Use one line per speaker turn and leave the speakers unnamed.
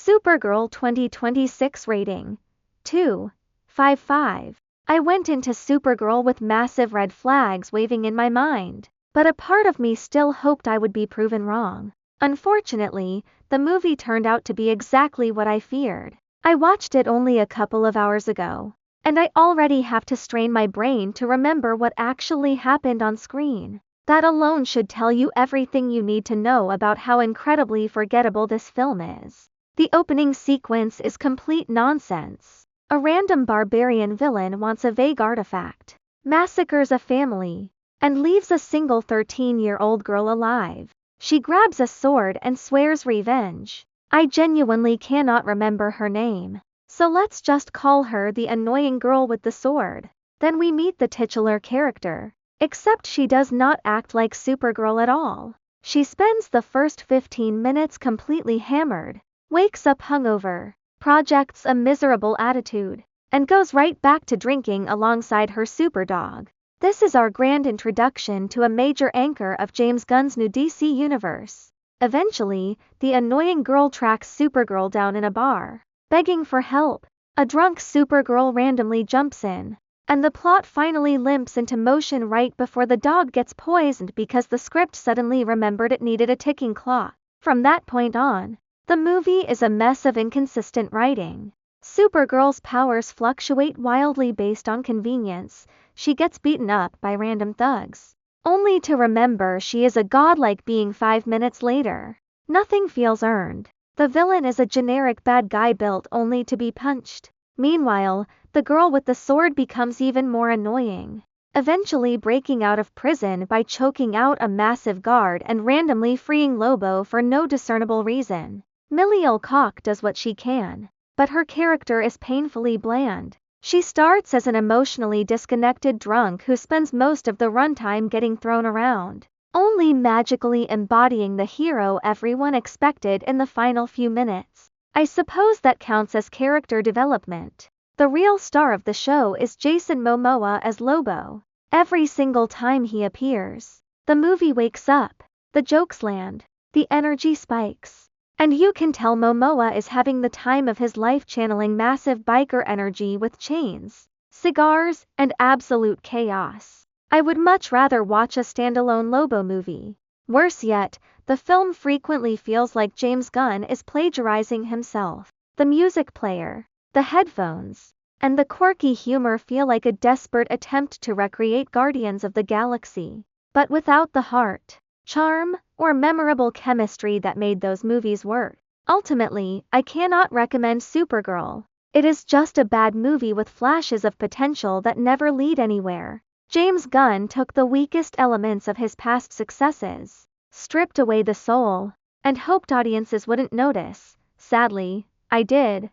Supergirl 2026 rating. 2.55. I went into Supergirl with massive red flags waving in my mind, but a part of me still hoped I would be proven wrong. Unfortunately, the movie turned out to be exactly what I feared. I watched it only a couple of hours ago, and I already have to strain my brain to remember what actually happened on screen. That alone should tell you everything you need to know about how incredibly forgettable this film is. The opening sequence is complete nonsense. A random barbarian villain wants a vague artifact, massacres a family, and leaves a single 13-year-old girl alive. She grabs a sword and swears revenge. I genuinely cannot remember her name, so let's just call her the annoying girl with the sword. Then we meet the titular character, except she does not act like Supergirl at all. She spends the first 15 minutes completely hammered, wakes up hungover, projects a miserable attitude, and goes right back to drinking alongside her superdog. This is our grand introduction to a major anchor of James Gunn's new DC universe. Eventually, the annoying girl tracks Supergirl down in a bar, begging for help. A drunk Supergirl randomly jumps in, and the plot finally limps into motion right before the dog gets poisoned because the script suddenly remembered it needed a ticking clock. From that point on, the movie is a mess of inconsistent writing. Supergirl's powers fluctuate wildly based on convenience. She gets beaten up by random thugs, only to remember she is a godlike being 5 minutes later. Nothing feels earned. The villain is a generic bad guy built only to be punched. Meanwhile, the girl with the sword becomes even more annoying, eventually breaking out of prison by choking out a massive guard and randomly freeing Lobo for no discernible reason. Millie Alcock does what she can, but her character is painfully bland. She starts as an emotionally disconnected drunk who spends most of the runtime getting thrown around, only magically embodying the hero everyone expected in the final few minutes. I suppose that counts as character development. The real star of the show is Jason Momoa as Lobo. Every single time he appears, the movie wakes up, the jokes land, the energy spikes. And you can tell Momoa is having the time of his life channeling massive biker energy with chains, cigars, and absolute chaos. I would much rather watch a standalone Lobo movie. Worse yet, the film frequently feels like James Gunn is plagiarizing himself. The music player, the headphones, and the quirky humor feel like a desperate attempt to recreate Guardians of the Galaxy, but without the heart, charm, or memorable chemistry that made those movies work. Ultimately, I cannot recommend Supergirl. It is just a bad movie with flashes of potential that never lead anywhere. James Gunn took the weakest elements of his past successes, stripped away the soul, and hoped audiences wouldn't notice. Sadly, I did.